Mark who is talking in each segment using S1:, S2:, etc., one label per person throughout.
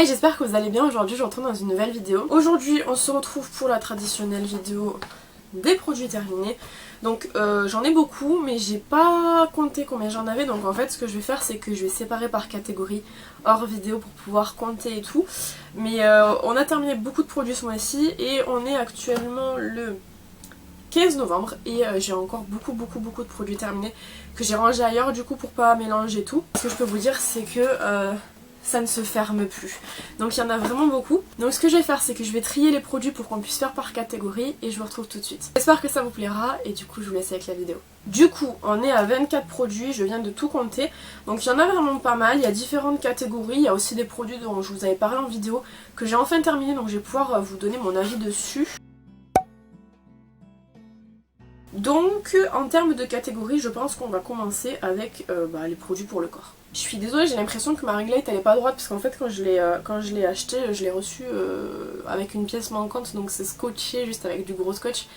S1: Hey, j'espère que vous allez bien. Aujourd'hui je retourne dans une nouvelle vidéo. Aujourd'hui on se retrouve pour la traditionnelle vidéo des produits terminés. Donc j'en ai beaucoup mais j'ai pas compté combien j'en avais. Donc en fait ce que je vais faire c'est que je vais séparer par catégorie hors vidéo pour pouvoir compter et tout. Mais on a terminé beaucoup de produits ce mois-ci et on est actuellement le 15 novembre et j'ai encore beaucoup de produits terminés que j'ai rangés ailleurs du coup pour pas mélanger tout. Ce que je peux vous dire c'est que ça ne se ferme plus. Donc il y en a vraiment beaucoup. Donc ce que je vais faire c'est que je vais trier les produits pour qu'on puisse faire par catégorie et je vous retrouve tout de suite. J'espère que ça vous plaira et du coup je vous laisse avec la vidéo. Du coup on est à 24 produits, je viens de tout compter. Donc il y en a vraiment pas mal, il y a différentes catégories, il y a aussi des produits dont je vous avais parlé en vidéo que j'ai enfin terminé donc je vais pouvoir vous donner mon avis dessus. Donc en termes de catégorie je pense qu'on va commencer avec les produits pour le corps. Je suis désolée, j'ai l'impression que ma ring light elle est pas droite parce qu'en fait quand je l'ai acheté je l'ai reçu avec une pièce manquante, donc c'est scotché juste avec du gros scotch.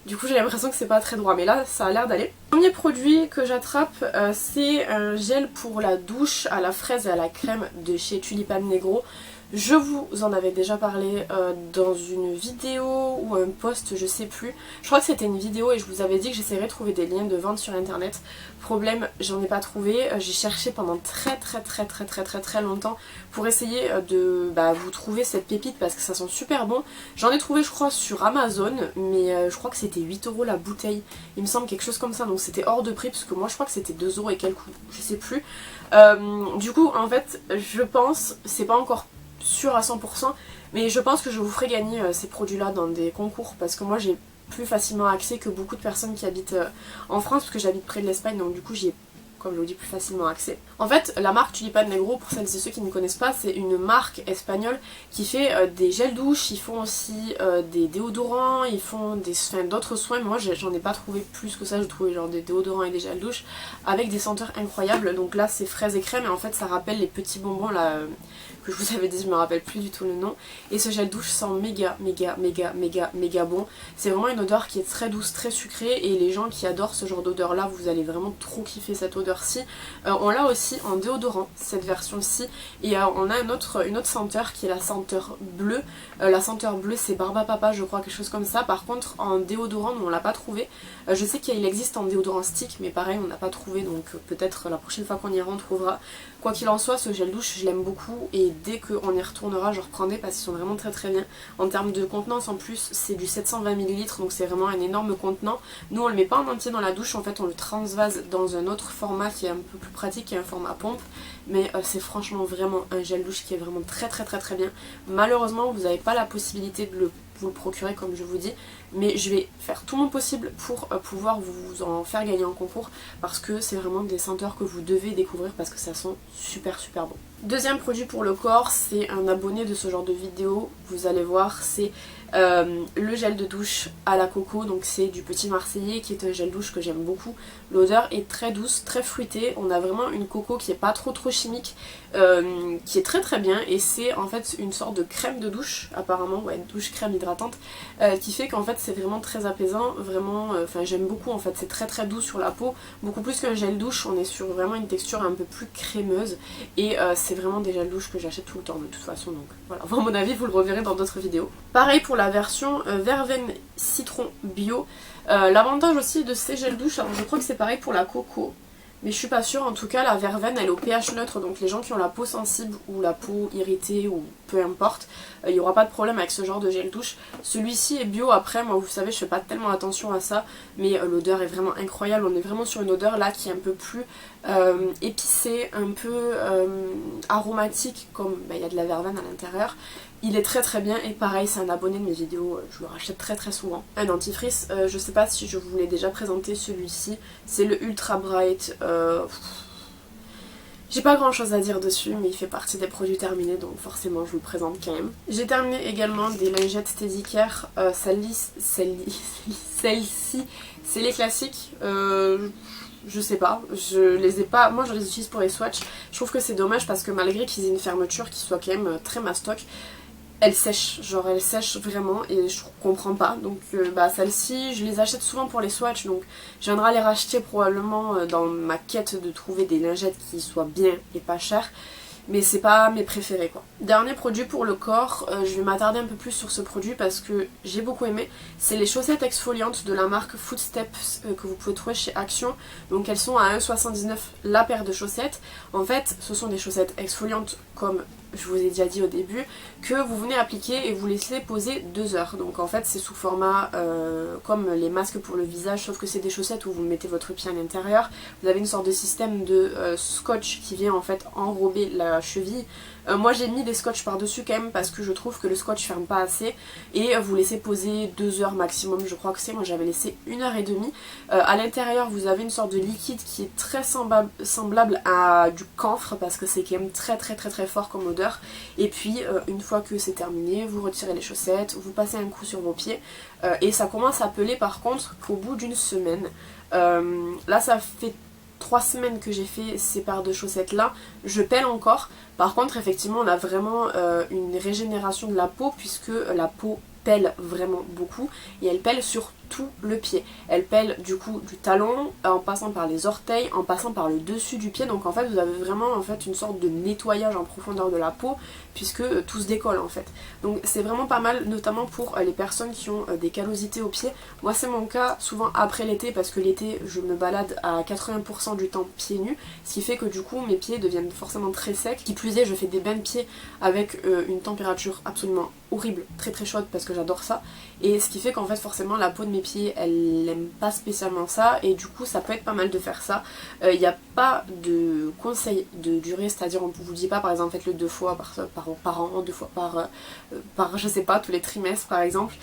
S1: Du coup j'ai l'impression que c'est pas très droit mais là ça a l'air d'aller. Le premier produit que j'attrape c'est un gel pour la douche à la fraise et à la crème de chez Tulipan Negro. Je vous en avais déjà parlé dans une vidéo ou un post, je sais plus. Je crois que c'était une vidéo et je vous avais dit que j'essaierais de trouver des liens de vente sur internet. Problème, j'en ai pas trouvé. J'ai cherché pendant très longtemps pour essayer de vous trouver cette pépite parce que ça sent super bon. J'en ai trouvé je crois sur Amazon mais je crois que c'était 8 € la bouteille. Il me semble quelque chose comme ça, donc c'était hors de prix parce que moi je crois que c'était 2 € et quelques, je sais plus. Du coup en fait je pense, c'est pas encore sûr à 100%, mais je pense que je vous ferai gagner ces produits là dans des concours parce que moi j'ai plus facilement accès que beaucoup de personnes qui habitent en France parce que j'habite près de l'Espagne, donc du coup j'y ai, comme je vous dis, plus facilement accès. En fait la marque Tulipan Negro, pour celles et ceux qui ne connaissent pas, c'est une marque espagnole qui fait des gels douche, ils font aussi des déodorants, ils font d'autres soins. Moi j'en ai pas trouvé plus que ça, j'ai trouvé genre des déodorants et des gels douche avec des senteurs incroyables. Donc là c'est fraise et crème et en fait ça rappelle les petits bonbons là que je vous avais dit, je me rappelle plus du tout le nom. Et ce gel douche sent méga bon. C'est vraiment une odeur qui est très douce, très sucrée, et les gens qui adorent ce genre d'odeur là, vous allez vraiment trop kiffer cette odeur-ci. On l'a aussi en déodorant, cette version-ci, et on a une autre senteur qui est la senteur bleue. La senteur bleue c'est Barba Papa je crois, quelque chose comme ça. Par contre en déodorant nous on l'a pas trouvé. Je sais qu'il existe en déodorant stick mais pareil on n'a pas trouvé, donc peut-être la prochaine fois qu'on ira on trouvera. Quoi qu'il en soit, ce gel douche je l'aime beaucoup et dès qu'on y retournera je reprendrai parce qu'ils sont vraiment très bien. En termes de contenance en plus c'est du 720 ml donc c'est vraiment un énorme contenant. Nous on le met pas en entier dans la douche, en fait on le transvase dans un autre format qui est un peu plus pratique, qui est un format pompe. Mais c'est franchement vraiment un gel douche qui est vraiment très bien. Malheureusement vous n'avez pas la possibilité de vous le procurer comme je vous dis, mais je vais faire tout mon possible pour pouvoir vous en faire gagner en concours parce que c'est vraiment des senteurs que vous devez découvrir parce que ça sent super bon. Deuxième produit pour le corps, c'est un abonné de ce genre de vidéo, vous allez voir, c'est le gel de douche à la coco, donc c'est du Petit Marseillais qui est un gel douche que j'aime beaucoup. L'odeur est très douce, très fruitée, on a vraiment une coco qui est pas trop chimique, qui est très bien, et c'est en fait une sorte de crème de douche apparemment, ouais, douche crème hydratante, qui fait qu'en fait c'est vraiment très apaisant, vraiment, j'aime beaucoup en fait, c'est très doux sur la peau, beaucoup plus qu'un gel douche, on est sur vraiment une texture un peu plus crémeuse, et c'est vraiment des gels douche que j'achète tout le temps de toute façon, donc voilà, à mon avis vous le reverrez dans d'autres vidéos. Pareil pour la version verveine citron bio. L'avantage aussi de ces gels douche, alors je crois que c'est pareil pour la coco, mais je suis pas sûre, en tout cas la verveine elle est au pH neutre, donc les gens qui ont la peau sensible ou la peau irritée ou peu importe, il n'y aura pas de problème avec ce genre de gel douche. Celui-ci est bio, après moi vous savez je fais pas tellement attention à ça, mais l'odeur est vraiment incroyable, on est vraiment sur une odeur là qui est un peu plus épicée, un peu aromatique, comme il y a de la verveine à l'intérieur. Il est très bien et pareil c'est un abonné de mes vidéos, je le rachète très souvent. Un dentifrice, je sais pas si je vous l'ai déjà présenté celui-ci, c'est le Ultra Bright. J'ai pas grand chose à dire dessus mais il fait partie des produits terminés donc forcément je vous le présente quand même. J'ai terminé également des lingettes Teddy Care, celle-ci c'est les classiques. Je sais pas, je les ai pas, moi je les utilise pour les swatchs. Je trouve que c'est dommage parce que malgré qu'ils aient une fermeture qui soit quand même très mastoc, elles sèchent, genre elles sèchent vraiment et je comprends pas. Donc celles-ci je les achète souvent pour les swatchs, donc je viendrai les racheter probablement dans ma quête de trouver des lingettes qui soient bien et pas chères. mais c'est pas mes préférés quoi. Dernier produit pour le corps, je vais m'attarder un peu plus sur ce produit parce que j'ai beaucoup aimé. C'est les chaussettes exfoliantes de la marque Footsteps que vous pouvez trouver chez Action. Donc elles sont à 1,79 € la paire de chaussettes. En fait ce sont des chaussettes exfoliantes comme je vous ai déjà dit au début, que vous venez appliquer et vous laissez poser 2 heures. Donc en fait c'est sous format comme les masques pour le visage, sauf que c'est des chaussettes où vous mettez votre pied à l'intérieur. Vous avez une sorte de système de scotch qui vient en fait enrober la cheville. Moi j'ai mis des scotch par dessus quand même parce que je trouve que le scotch ferme pas assez et vous laissez poser 2 heures maximum, je crois que c'est, moi j'avais laissé 1h30. À l'intérieur vous avez une sorte de liquide qui est très semblable à du camphre parce que c'est quand même très fort comme odeur. Et puis une fois que c'est terminé, vous retirez les chaussettes, vous passez un coup sur vos pieds et ça commence à peler par contre qu'au bout d'une semaine. Là ça fait 3 semaines que j'ai fait ces paires de chaussettes là, je pèle encore. Par contre effectivement on a vraiment une régénération de la peau puisque la peau pèle vraiment beaucoup et elle pèle sur tout le pied. Elle pèle du coup du talon en passant par les orteils, en passant par le dessus du pied. Donc en fait vous avez vraiment en fait une sorte de nettoyage en profondeur de la peau puisque tout se décolle en fait. Donc c'est vraiment pas mal, notamment pour les personnes qui ont des callosités aux pieds. Moi c'est mon cas souvent après l'été parce que l'été je me balade à 80% du temps pieds nus, ce qui fait que du coup mes pieds deviennent forcément très secs. Qui plus est je fais des bains de pieds avec une température absolument horrible, très chaude parce que j'adore ça. Et ce qui fait qu'en fait forcément la peau de mes pieds elle n'aime pas spécialement ça et du coup ça peut être pas mal de faire ça. Il n'y a pas de conseil de durée, c'est-à-dire on vous dit pas par exemple faites-le 2 fois par an, 2 fois par je sais pas, tous les trimestres par exemple.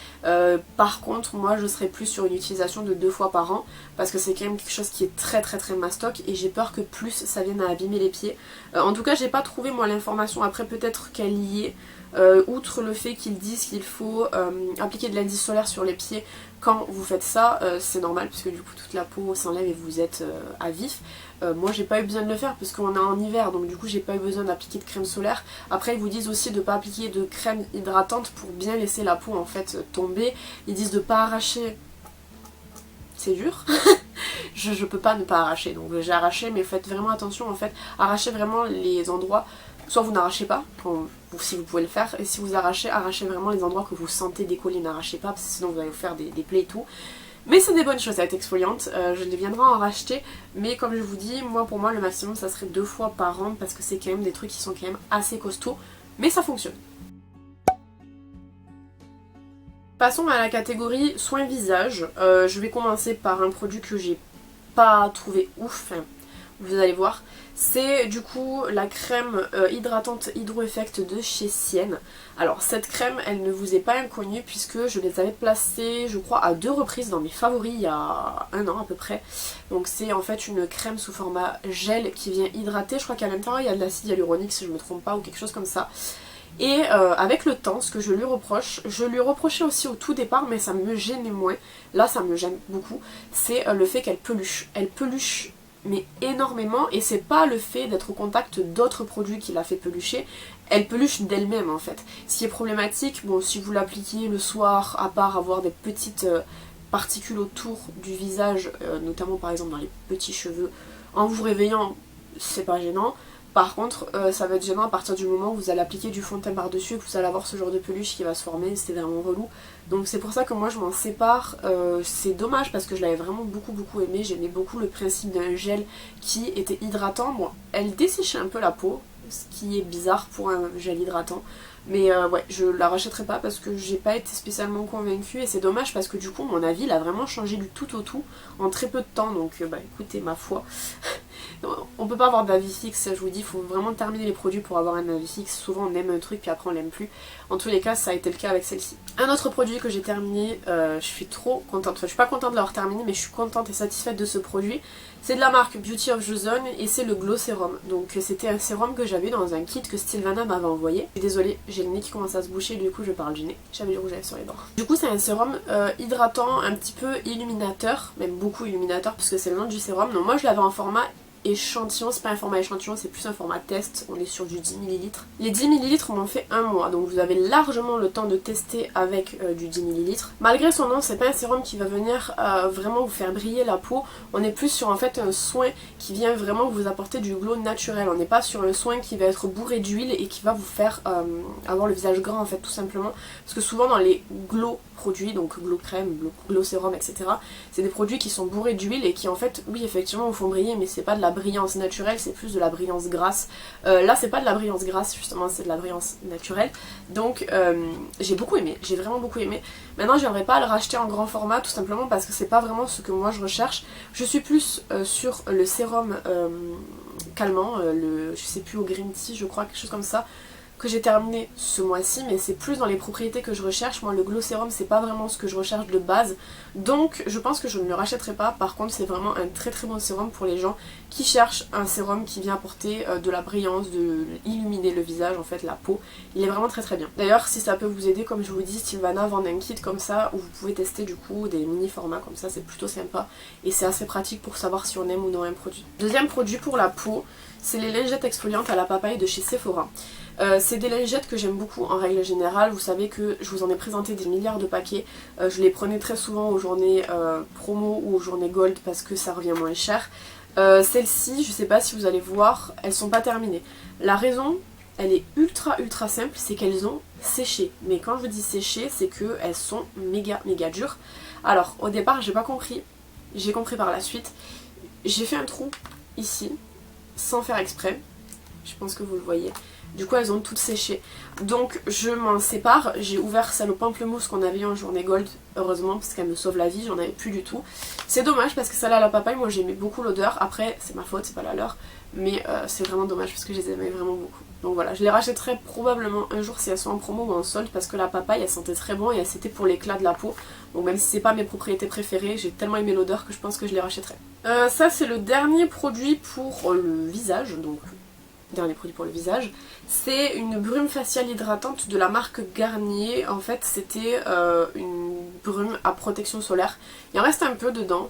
S1: Par contre moi je serais plus sur une utilisation de 2 fois par an parce que c'est quand même quelque chose qui est très mastoc et j'ai peur que plus ça vienne à abîmer les pieds. En tout cas j'ai pas trouvé moi l'information, après peut-être qu'elle y est. Outre le fait qu'ils disent qu'il faut appliquer de l'indice solaire sur les pieds quand vous faites ça, c'est normal puisque du coup toute la peau s'enlève et vous êtes à vif. Moi j'ai pas eu besoin de le faire parce qu'on est en hiver donc du coup j'ai pas eu besoin d'appliquer de crème solaire. Après ils vous disent aussi de pas appliquer de crème hydratante pour bien laisser la peau en fait tomber. Ils disent de pas arracher, c'est dur. je peux pas ne pas arracher donc j'ai arraché, mais faites vraiment attention en fait, arrachez vraiment les endroits. Soit vous n'arrachez pas, si vous pouvez le faire, et si vous arrachez vraiment les endroits que vous sentez décoller, n'arrachez pas, parce que sinon vous allez vous faire des plaies et tout. Mais c'est des bonnes chaussettes exfoliantes, je les viendrai en racheter, mais comme je vous dis, pour moi le maximum ça serait 2 fois par an, parce que c'est quand même des trucs qui sont quand même assez costauds, mais ça fonctionne. Passons à la catégorie soins visage. Je vais commencer par un produit que j'ai pas trouvé ouf, vous allez voir. C'est du coup la crème hydratante Hydro Effect de chez Sienne. Alors cette crème elle ne vous est pas inconnue puisque je les avais placées je crois à 2 reprises dans mes favoris il y a 1 an à peu près. Donc c'est en fait une crème sous format gel qui vient hydrater. Je crois qu'à l'intérieur il y a de l'acide hyaluronique si je me trompe pas ou quelque chose comme ça. Et avec le temps, ce que je lui reproche, je lui reprochais aussi au tout départ mais ça me gênait moins, là ça me gêne beaucoup, c'est le fait qu'elle peluche. Elle peluche mais énormément et c'est pas le fait d'être au contact d'autres produits qui la fait pelucher, elle peluche d'elle-même en fait. Ce qui est problématique, bon si vous l'appliquez le soir, à part avoir des petites particules autour du visage, notamment par exemple dans les petits cheveux, en vous réveillant c'est pas gênant. Par contre ça va être gênant à partir du moment où vous allez appliquer du fond de teint par dessus et que vous allez avoir ce genre de peluche qui va se former, c'est vraiment relou. Donc c'est pour ça que moi je m'en sépare, c'est dommage parce que je l'avais vraiment beaucoup aimé, j'aimais beaucoup le principe d'un gel qui était hydratant. Bon, elle desséchait un peu la peau, ce qui est bizarre pour un gel hydratant. Mais ouais, je la rachèterai pas parce que j'ai pas été spécialement convaincue et c'est dommage parce que du coup mon avis il a vraiment changé du tout au tout en très peu de temps. Donc bah écoutez, ma foi, on peut pas avoir d'avis fixe, je vous dis, il faut vraiment terminer les produits pour avoir un avis fixe. Souvent on aime un truc puis après on l'aime plus. En tous les cas ça a été le cas avec celle-ci. Un autre produit que j'ai terminé, je suis trop contente, enfin je suis pas contente de l'avoir terminé mais je suis contente et satisfaite de ce produit. C'est de la marque Beauty of Joseon et c'est le Glow Serum. Donc c'était un sérum que j'avais dans un kit que Sylvana m'avait envoyé. Désolée, j'ai le nez qui commence à se boucher, du coup je parle du nez. J'avais du rouge à lèvres sur les dents. Du coup c'est un sérum hydratant, un petit peu illuminateur, même beaucoup illuminateur puisque c'est le nom du sérum. Donc moi je l'avais en format échantillon, c'est pas un format échantillon, c'est plus un format test, on est sur du 10 ml. Les 10 ml m'ont fait un mois, donc vous avez largement le temps de tester avec du 10 ml. Malgré son nom, c'est pas un sérum qui va venir vraiment vous faire briller la peau, on est plus sur en fait un soin qui vient vraiment vous apporter du glow naturel, on n'est pas sur un soin qui va être bourré d'huile et qui va vous faire avoir le visage gras en fait tout simplement, parce que souvent dans les glow produits, donc glow crème, glow sérum, etc. c'est des produits qui sont bourrés d'huile et qui en fait, oui effectivement vous font briller, mais c'est pas de la brillance naturelle, c'est plus de la brillance grasse. Là c'est pas de la brillance grasse justement, c'est de la brillance naturelle. Donc j'ai beaucoup aimé, j'ai vraiment beaucoup aimé. Maintenant j'aimerais pas le racheter en grand format tout simplement parce que c'est pas vraiment ce que moi je recherche. Je suis plus sur le sérum calmant, je sais plus au green tea je crois, quelque chose comme ça, que j'ai terminé ce mois-ci, mais c'est plus dans les propriétés que je recherche. Moi le glow sérum c'est pas vraiment ce que je recherche de base, donc je pense que je ne le rachèterai pas. Par contre c'est vraiment un très très bon sérum pour les gens qui cherchent un sérum qui vient apporter de la brillance, de illuminer le visage, en fait la peau. Il est vraiment très très bien. D'ailleurs si ça peut vous aider, comme je vous dis, Sylvana vend un kit comme ça où vous pouvez tester du coup des mini formats comme ça, c'est plutôt sympa et c'est assez pratique pour savoir si on aime ou non un produit. Deuxième produit pour la peau, c'est les lingettes exfoliantes à la papaye de chez Sephora. C'est des lingettes que j'aime beaucoup en règle générale, vous savez que je vous en ai présenté des milliards de paquets, je les prenais très souvent aux journées promo ou aux journées gold parce que ça revient moins cher. Celles-ci, je sais pas si vous allez voir, elles sont pas terminées. La raison, elle est ultra simple, c'est qu'elles ont séché. Mais quand je dis séché, c'est qu'elles sont méga dures. Alors au départ j'ai pas compris, j'ai compris par la suite. J'ai fait un trou ici, sans faire exprès, je pense que vous le voyez. Du coup elles ont toutes séché, donc je m'en sépare. J'ai ouvert celle au pamplemousse qu'on avait eu en journée gold, heureusement parce qu'elle me sauve la vie, j'en avais plus du tout. C'est dommage parce que celle à la papaye, moi j'aimais beaucoup l'odeur, après c'est ma faute, c'est pas la leur, mais c'est vraiment dommage parce que je les aimais vraiment beaucoup. Donc voilà, je les rachèterai probablement un jour si elles sont en promo ou en solde, parce que la papaye elle sentait très bon et c'était pour l'éclat de la peau. Donc même si c'est pas mes propriétés préférées, j'ai tellement aimé l'odeur que je pense que je les rachèterai. Ça c'est le dernier produit pour le visage, donc dernier produit pour le visage. C'est une brume faciale hydratante de la marque Garnier. En fait c'était une brume à protection solaire. Il en reste un peu dedans.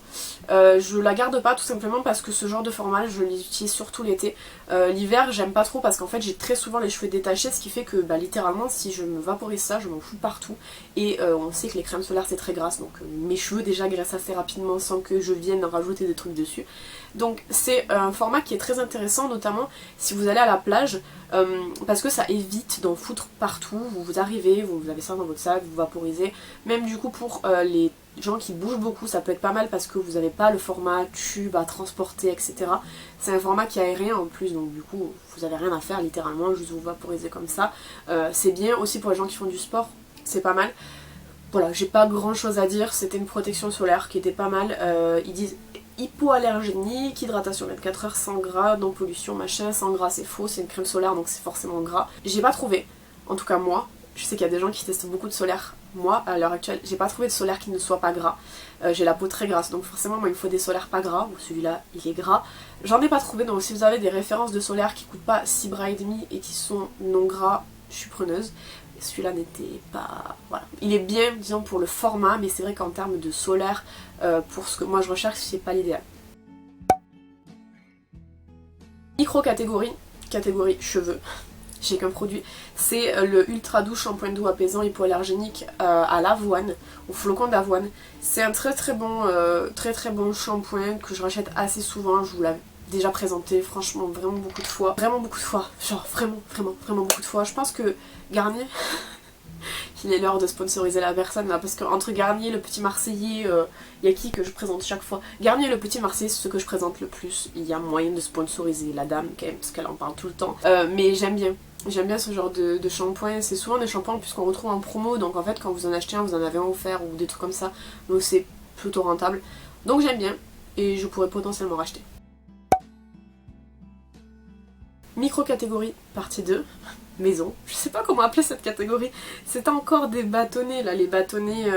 S1: Je la garde pas tout simplement parce que ce genre de format je l'utilise surtout l'été. L'hiver j'aime pas trop parce qu'en fait j'ai très souvent les cheveux détachés, ce qui fait que littéralement si je me vaporise ça je m'en fous partout. Et on sait que les crèmes solaires c'est très grasse, donc mes cheveux déjà graissent assez rapidement sans que je vienne rajouter des trucs dessus. Donc c'est un format qui est très intéressant, notamment si vous allez à la plage, parce que ça évite d'en foutre partout. Vous arrivez, vous avez ça dans votre sac, vous vaporisez. Même du coup pour les gens qui bougent beaucoup, ça peut être pas mal parce que vous n'avez pas le format tube à transporter, etc. C'est un format qui est aérien en plus, donc du coup vous n'avez rien à faire littéralement, juste vous vaporiser comme ça. C'est bien aussi pour les gens qui font du sport, c'est pas mal. Voilà, j'ai pas grand chose à dire, c'était une protection solaire qui était pas mal. Ils disent hypoallergénique, hydratation 24 heures, sans gras, non pollution, machin. Sans gras c'est faux, c'est une crème solaire donc c'est forcément gras. J'ai pas trouvé, en tout cas moi, je sais qu'il y a des gens qui testent beaucoup de solaire. Moi à l'heure actuelle j'ai pas trouvé de solaire qui ne soit pas gras. J'ai la peau très grasse donc forcément moi il me faut des solaires pas gras. Celui-là il est gras, j'en ai pas trouvé, donc si vous avez des références de solaire qui coûtent pas 6 bras et demi et qui sont non gras, je suis preneuse. Celui-là n'était pas... Voilà. Il est bien, disons, pour le format, mais c'est vrai qu'en termes de solaire, pour ce que moi je recherche, c'est pas l'idéal. Micro-catégorie, catégorie cheveux. J'ai qu'un produit. C'est le Ultra Doux shampoing doux apaisant hypoallergénique à l'avoine, au flocon d'avoine. C'est un très bon shampoing que je rachète assez souvent. Je vous l'avais déjà présenté, franchement, vraiment beaucoup de fois. Genre vraiment beaucoup de fois. Je pense que Garnier, il est l'heure de sponsoriser la personne là, parce qu'entre Garnier, le Petit Marseillais, il y a qui que je présente chaque fois. Garnier et le Petit Marseillais, c'est ce que je présente le plus. Il y a moyen de sponsoriser la dame quand même, parce qu'elle en parle tout le temps. Mais j'aime bien ce genre de shampoing. C'est souvent des shampoings puisqu'on retrouve en promo, donc en fait quand vous en achetez un, vous en avez un offert ou des trucs comme ça. Donc c'est plutôt rentable. Donc j'aime bien et je pourrais potentiellement racheter. Micro-catégorie, partie 2, maison. Je sais pas comment appeler cette catégorie. C'est encore des bâtonnets, là, les bâtonnets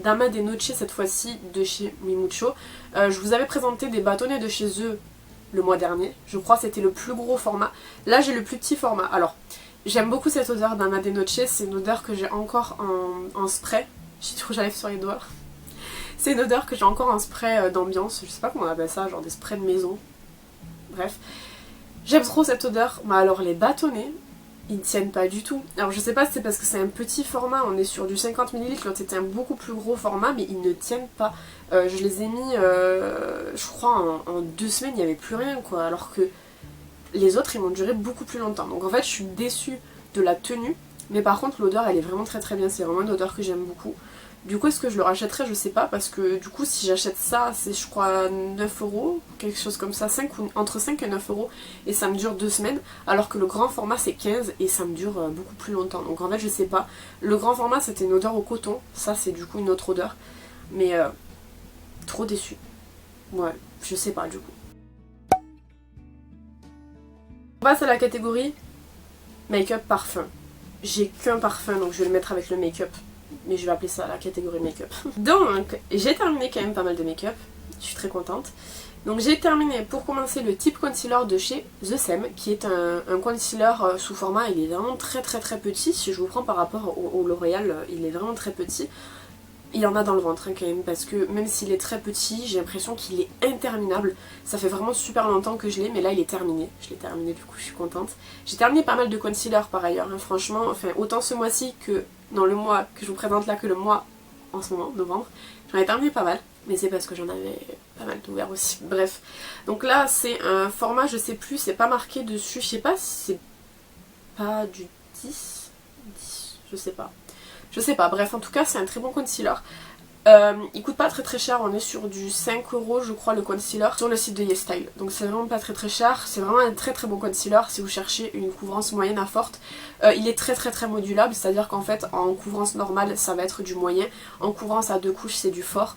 S1: Dama de Noche cette fois-ci de chez Mimucho. Je vous avais présenté des bâtonnets de chez eux le mois dernier. Je crois que c'était le plus gros format. Là, j'ai le plus petit format. Alors, j'aime beaucoup cette odeur Dama de Noche. C'est une odeur que j'ai encore en spray. J'ai trop j'arrive sur les doigts. C'est une odeur que j'ai encore en spray d'ambiance. Je sais pas comment on appelle ça, genre des sprays de maison. bref. J'aime trop cette odeur, mais alors les bâtonnets, ils ne tiennent pas du tout. Alors je sais pas si c'est parce que c'est un petit format, on est sur du 50 ml, l'autre c'était un beaucoup plus gros format, mais ils ne tiennent pas. Je les ai mis, je crois, en 2 semaines, il n'y avait plus rien quoi, alors que les autres ils m'ont duré beaucoup plus longtemps. Donc en fait je suis déçue de la tenue, mais par contre l'odeur elle est vraiment très très bien, c'est vraiment une odeur que j'aime beaucoup. Du coup est-ce que je le rachèterai, je sais pas, parce que du coup si j'achète ça c'est je crois 9 euros, quelque chose comme ça, entre 5 et 9 euros, et ça me dure 2 semaines, alors que le grand format c'est 15 et ça me dure beaucoup plus longtemps. Donc en fait je sais pas, le grand format c'était une odeur au coton, ça c'est du coup une autre odeur, mais trop déçue. Ouais, je sais pas du coup. On passe à la catégorie make-up parfum. J'ai qu'un parfum donc je vais le mettre avec le make-up. Mais je vais appeler ça la catégorie make-up. Donc j'ai terminé quand même pas mal de make-up. Je suis très contente. Donc j'ai terminé pour commencer le Tip Concealer de chez The Sem, qui est un concealer sous format, il est vraiment très très très petit. Si je vous prends par rapport au L'Oréal, il est vraiment très petit. Il y en a dans le ventre hein, quand même, parce que même s'il est très petit, j'ai l'impression qu'il est interminable. Ça fait vraiment super longtemps que je l'ai, mais là il est terminé. Je l'ai terminé, du coup je suis contente. J'ai terminé pas mal de concealer par ailleurs, hein, franchement, enfin autant ce mois-ci que dans le mois que je vous présente là, que le mois en ce moment, novembre. J'en ai terminé pas mal, mais c'est parce que j'en avais pas mal d'ouvert aussi. Bref, donc là c'est un format, je sais plus, c'est pas marqué dessus, je sais pas si c'est pas du 10, je sais pas. Je sais pas, bref en tout cas c'est un très bon concealer. Il coûte pas très très cher, on est sur du 5 euros je crois le concealer sur le site de YesStyle. Donc c'est vraiment pas très très cher, c'est vraiment un très très bon concealer si vous cherchez une couvrance moyenne à forte. Il est très très très modulable, c'est à dire qu'en fait en couvrance normale ça va être du moyen, en couvrance à 2 couches c'est du fort.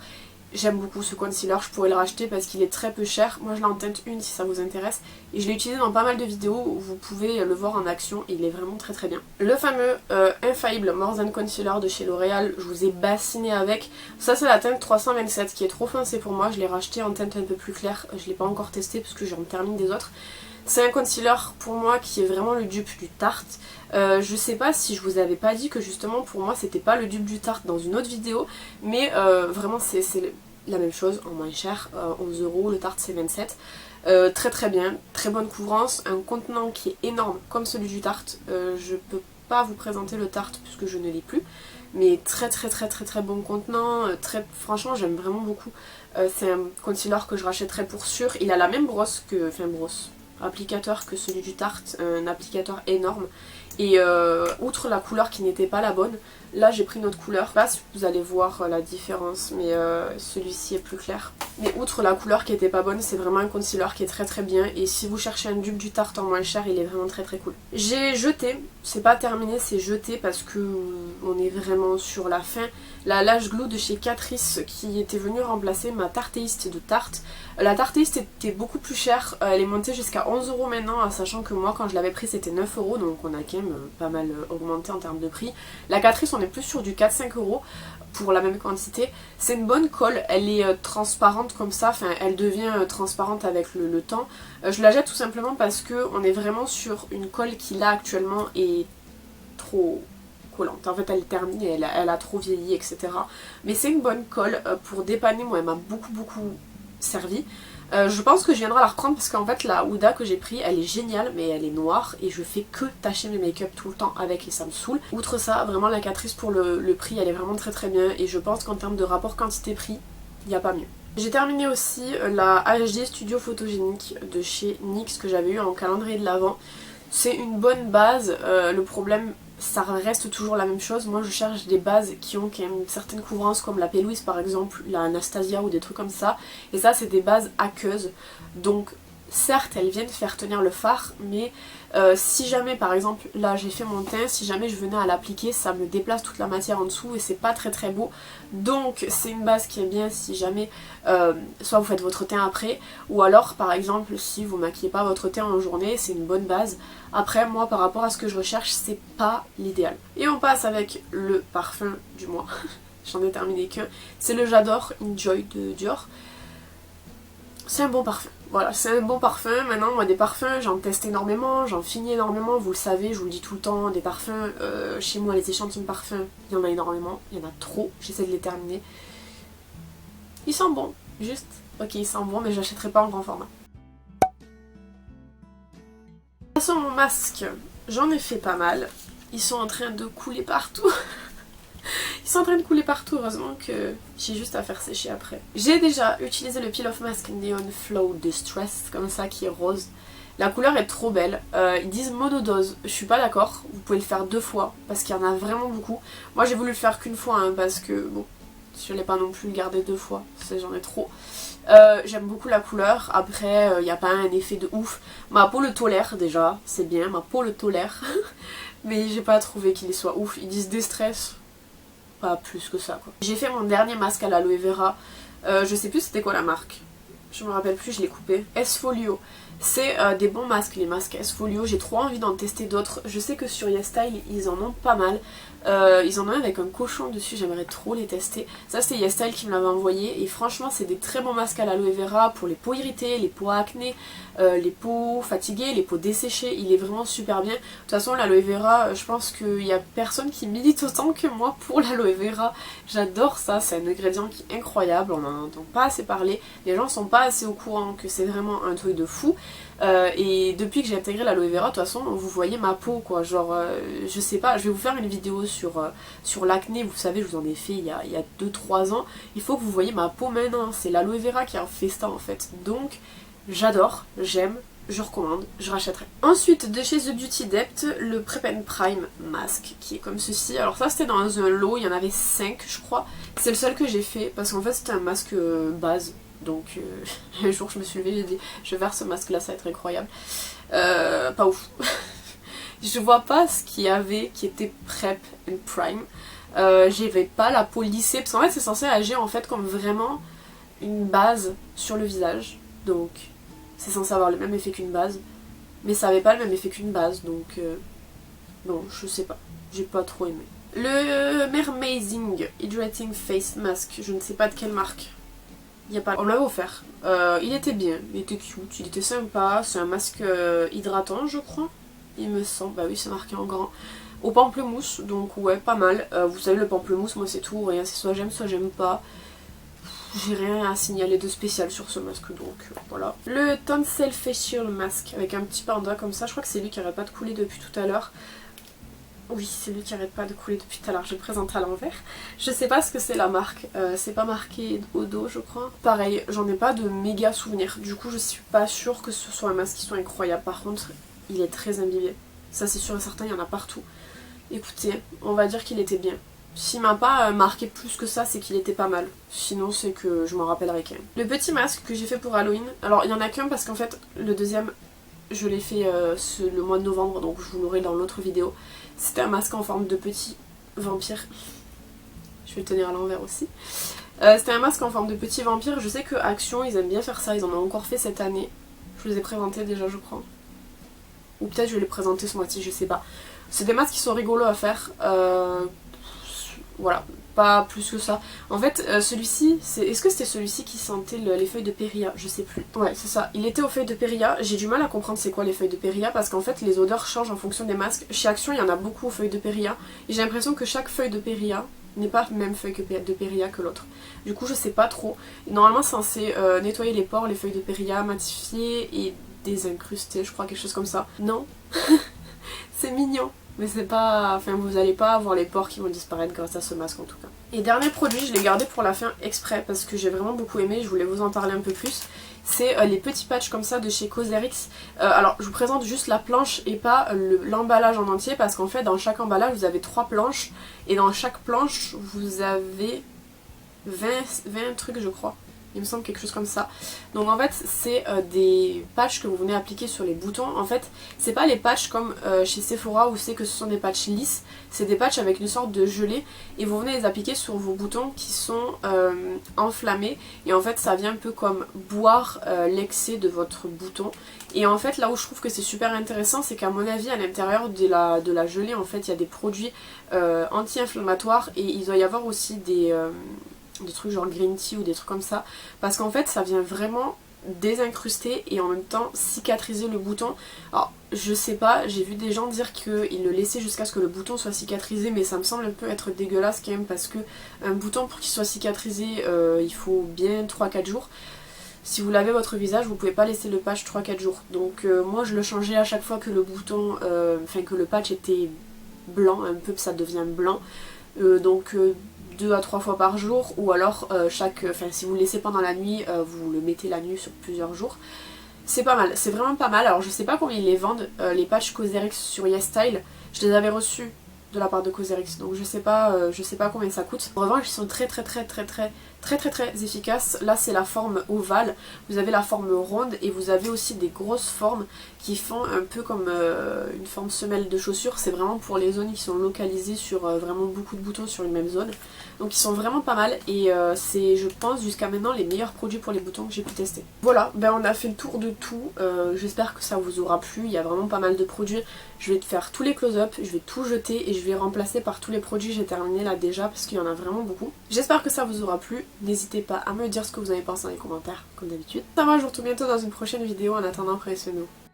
S1: J'aime beaucoup ce concealer, je pourrais le racheter parce qu'il est très peu cher. Moi je l'ai en teinte 1 si ça vous intéresse. Et je l'ai utilisé dans pas mal de vidéos où vous pouvez le voir en action et il est vraiment très très bien. Le fameux Infallible More Than Concealer de chez L'Oréal, je vous ai bassiné avec. Ça c'est la teinte 327 qui est trop foncée pour moi. Je l'ai racheté en teinte un peu plus claire. Je l'ai pas encore testé parce que j'en termine des autres. C'est un concealer pour moi qui est vraiment le dupe du Tarte. Je sais pas si je vous avais pas dit que justement pour moi c'était pas le dupe du Tarte dans une autre vidéo, mais vraiment c'est la même chose en moins cher, 11 euros, le Tarte c'est 27. Très très bien, très bonne couvrance, un contenant qui est énorme comme celui du Tarte. Je peux pas vous présenter le Tarte puisque je ne l'ai plus, mais très très très très très bon contenant, franchement j'aime vraiment beaucoup. C'est un concealer que je rachèterai pour sûr. Il a la même brosse que, applicateur que celui du Tarte, un applicateur énorme. Et outre la couleur qui n'était pas la bonne, là j'ai pris une autre couleur. Je sais pas si vous allez voir la différence, mais celui-ci est plus clair. Mais outre la couleur qui était pas bonne, c'est vraiment un concealer qui est très très bien. Et si vous cherchez un dupe du Tarte en moins cher, il est vraiment très très cool. J'ai jeté, c'est pas terminé, c'est jeté parce que on est vraiment sur la fin. La Lash Glue de chez Catrice qui était venue remplacer ma Tartéiste de Tarte. La Tartéiste était beaucoup plus chère, elle est montée jusqu'à 11 euros maintenant, sachant que moi quand je l'avais pris c'était 9 euros, donc on a quand même pas mal augmenté en termes de prix. La Catrice on est plus sur du 4-5 euros pour la même quantité. C'est une bonne colle, elle est transparente comme ça, enfin elle devient transparente avec le temps. Je la jette tout simplement parce que on est vraiment sur une colle qui là actuellement est trop collante. En fait elle est terminée, elle a trop vieilli etc. Mais c'est une bonne colle pour dépanner, moi elle m'a beaucoup servi. Je pense que je viendrai la reprendre parce qu'en fait la Huda que j'ai pris elle est géniale mais elle est noire et je fais que tacher mes make-up tout le temps avec et ça me saoule. Outre ça vraiment la Catrice pour le prix elle est vraiment très très bien et je pense qu'en termes de rapport quantité-prix il n'y a pas mieux. J'ai terminé aussi la HD Studio Photogénique de chez NYX que j'avais eu en calendrier de l'Avent. C'est une bonne base, le problème ça reste toujours la même chose. Moi je cherche des bases qui ont quand même une certaine couvrance comme la P. Louise par exemple, la Anastasia ou des trucs comme ça. Et ça c'est des bases aqueuses. Donc certes elles viennent faire tenir le fard mais si jamais par exemple là j'ai fait mon teint, si jamais je venais à l'appliquer ça me déplace toute la matière en dessous et c'est pas très très beau. Donc c'est une base qui est bien si jamais soit vous faites votre teint après ou alors par exemple si vous maquillez pas votre teint en journée, c'est une bonne base. Après moi par rapport à ce que je recherche c'est pas l'idéal. Et on passe avec le parfum du mois. J'en ai terminé qu'un. C'est le J'adore Enjoy de Dior. C'est un bon parfum. Voilà, c'est un bon parfum. Maintenant, moi, des parfums, j'en teste énormément, j'en finis énormément. Vous le savez, je vous le dis tout le temps, des parfums. Chez moi, les échantillons de parfums, il y en a énormément. Il y en a trop. J'essaie de les terminer. Ils sont bons. Juste, ok, ils sont bons, mais je l'achèterai pas en grand format. toute façon mon masque, j'en ai fait pas mal. Ils sont en train de couler partout. Ils sont en train de couler partout, heureusement que j'ai juste à faire sécher après. J'ai déjà utilisé le Peel Off Mask Neon Flow Distress, comme ça, qui est rose. La couleur est trop belle. Ils disent monodose, je suis pas d'accord. Vous pouvez le faire 2 fois, parce qu'il y en a vraiment beaucoup. Moi j'ai voulu le faire qu'une fois, hein, parce que bon, je n'allais pas non plus le garder 2 fois, j'en ai trop. J'aime beaucoup la couleur, après il n'y a pas un effet de ouf. Ma peau le tolère déjà, c'est bien, ma peau le tolère. Mais j'ai pas trouvé qu'il soit ouf. Ils disent déstress, pas plus que ça quoi. J'ai fait mon dernier masque à l'aloe vera, je sais plus c'était quoi la marque. Je me rappelle plus, je l'ai coupé. S-Folio. C'est des bons masques, les masques S-Folio. J'ai trop envie d'en tester d'autres. Je sais que sur YesStyle, ils en ont pas mal. Ils en ont un avec un cochon dessus, j'aimerais trop les tester. Ça, c'est YesStyle qui me l'avait envoyé. Et franchement, c'est des très bons masques à l'aloe vera pour les peaux irritées, les peaux acné, les peaux fatiguées, les peaux desséchées. Il est vraiment super bien. De toute façon, l'aloe vera, je pense qu'il y a personne qui milite autant que moi pour l'aloe vera. J'adore ça, c'est un ingrédient qui est incroyable. On n'en entend pas assez parler. Les gens sont pas assez au courant que c'est vraiment un truc de fou. Et depuis que j'ai intégré l'aloe vera, de toute façon, vous voyez ma peau quoi, genre, je sais pas, je vais vous faire une vidéo sur l'acné, vous savez, je vous en ai fait il y a 2-3 ans, il faut que vous voyez ma peau maintenant, c'est l'aloe vera qui est un festin en fait, donc j'adore, j'aime, je recommande, je rachèterai. Ensuite, de chez The Beauty Depth, le Prep and Prime Mask, qui est comme ceci. Alors ça c'était dans un lot, il y en avait 5 je crois, c'est le seul que j'ai fait, parce qu'en fait c'était un masque base. Donc un jour je me suis levée, j'ai dit je vais faire ce masque là, ça va être incroyable. Pas ouf. Je vois pas ce qu'il y avait qui était Prep and Prime. J'avais pas la peau lissée, parce qu'en fait c'est censé agir en fait comme vraiment une base sur le visage. Donc c'est censé avoir le même effet qu'une base. Mais ça avait pas le même effet qu'une base, donc non, je sais pas. J'ai pas trop aimé. Le Mermazing Hydrating Face Mask, je ne sais pas de quelle marque. Y a pas... On me l'avait offert. Il était bien, il était cute, il était sympa. C'est un masque hydratant, je crois. Il me semble. Bah oui, c'est marqué en grand. Au pamplemousse, donc ouais, pas mal. Vous savez, le pamplemousse, moi c'est tout. Rien, c'est soit j'aime pas. J'ai rien à signaler de spécial sur ce masque, donc voilà. Le Tonsil Facial Mask avec un petit panda comme ça. Je crois que c'est lui qui arrête pas de couler depuis tout à l'heure. Oui, c'est lui qui arrête pas de couler depuis tout à l'heure, je le présente à l'envers. Je sais pas ce que c'est la marque, c'est pas marqué au dos je crois. Pareil, j'en ai pas de méga souvenirs, du coup je suis pas sûre que ce soit un masque qui soit incroyable. Par contre, il est très imbibé, ça c'est sûr et certain, il y en a partout. Écoutez, on va dire qu'il était bien. S'il m'a pas marqué plus que ça, c'est qu'il était pas mal. Sinon c'est que je m'en rappellerai quand même. Le petit masque que j'ai fait pour Halloween, alors il y en a qu'un parce qu'en fait le deuxième je l'ai fait le mois de novembre, donc je vous l'aurai dans l'autre vidéo. C'était un masque en forme de petit vampire. Je vais le tenir à l'envers aussi. C'était un masque en forme de petit vampire. Je sais que Action, ils aiment bien faire ça. Ils en ont encore fait cette année. Je vous les ai présentés déjà, je crois. Ou peut-être je vais les présenter ce mois-ci, je sais pas. C'est des masques qui sont rigolos à faire. Voilà, pas plus que ça. En fait, celui-ci, est-ce que c'était celui-ci qui sentait les feuilles de Périlla? Je sais plus. Ouais, c'est ça. Il était aux feuilles de Périlla. J'ai du mal à comprendre c'est quoi les feuilles de Périlla parce qu'en fait, les odeurs changent en fonction des masques. Chez Action, il y en a beaucoup aux feuilles de Périlla. Et j'ai l'impression que chaque feuille de Périlla n'est pas la même feuille de Périlla que l'autre. Du coup, je sais pas trop. Normalement, c'est censé nettoyer les pores, les feuilles de Périlla, matifier et désincruster, je crois, quelque chose comme ça. Non. C'est mignon. Mais c'est pas... Enfin, vous allez pas avoir les pores qui vont disparaître grâce à ce masque en tout cas. Et dernier produit, je l'ai gardé pour la fin exprès parce que j'ai vraiment beaucoup aimé, je voulais vous en parler un peu plus. C'est les petits patchs comme ça de chez Cosrx. Alors, je vous présente juste la planche et pas l'emballage en entier parce qu'en fait, dans chaque emballage, vous avez 3 planches. Et dans chaque planche, vous avez 20 trucs, je crois. Il me semble quelque chose comme ça. Donc en fait c'est des patchs que vous venez appliquer sur les boutons. En fait c'est pas les patchs comme chez Sephora où c'est que ce sont des patchs lisses. C'est des patchs avec une sorte de gelée et vous venez les appliquer sur vos boutons qui sont enflammés. Et en fait ça vient un peu comme boire l'excès de votre bouton. Et en fait là où je trouve que c'est super intéressant c'est qu'à mon avis à l'intérieur de la gelée en fait il y a des produits anti-inflammatoires. Et il doit y avoir aussi des trucs genre green tea ou des trucs comme ça parce qu'en fait ça vient vraiment désincruster et en même temps cicatriser le bouton. Alors je sais pas, j'ai vu des gens dire qu'ils le laissaient jusqu'à ce que le bouton soit cicatrisé mais ça me semble un peu être dégueulasse quand même parce que un bouton pour qu'il soit cicatrisé il faut bien 3-4 jours. si vous lavez votre visage, vous pouvez pas laisser le patch 3-4 jours. Donc moi je le changeais à chaque fois que le bouton, enfin que le patch était blanc, un peu, ça devient blanc. Donc 2 à 3 fois par jour, ou alors si vous le laissez pendant la nuit, vous le mettez la nuit sur plusieurs jours. C'est pas mal, c'est vraiment pas mal. Alors je sais pas combien ils les vendent, les patchs Cosrx sur YesStyle. Je les avais reçus de la part de Cosrx, donc je sais pas combien ça coûte. En revanche, ils sont très efficaces. Là c'est la forme ovale, vous avez la forme ronde et vous avez aussi des grosses formes qui font un peu comme une forme semelle de chaussure. C'est vraiment pour les zones qui sont localisées sur vraiment beaucoup de boutons sur une même zone. Donc ils sont vraiment pas mal et c'est, je pense, jusqu'à maintenant les meilleurs produits pour les boutons que j'ai pu tester. Voilà, ben on a fait le tour de tout. J'espère que ça vous aura plu. Il y a vraiment pas mal de produits. Je vais faire tous les close-up, je vais tout jeter et je vais remplacer par tous les produits que j'ai terminés là déjà parce qu'il y en a vraiment beaucoup. J'espère que ça vous aura plu. N'hésitez pas à me dire ce que vous avez pensé dans les commentaires comme d'habitude. Ça va, je vous retrouve bientôt dans une prochaine vidéo. En attendant, prenez soin de vous.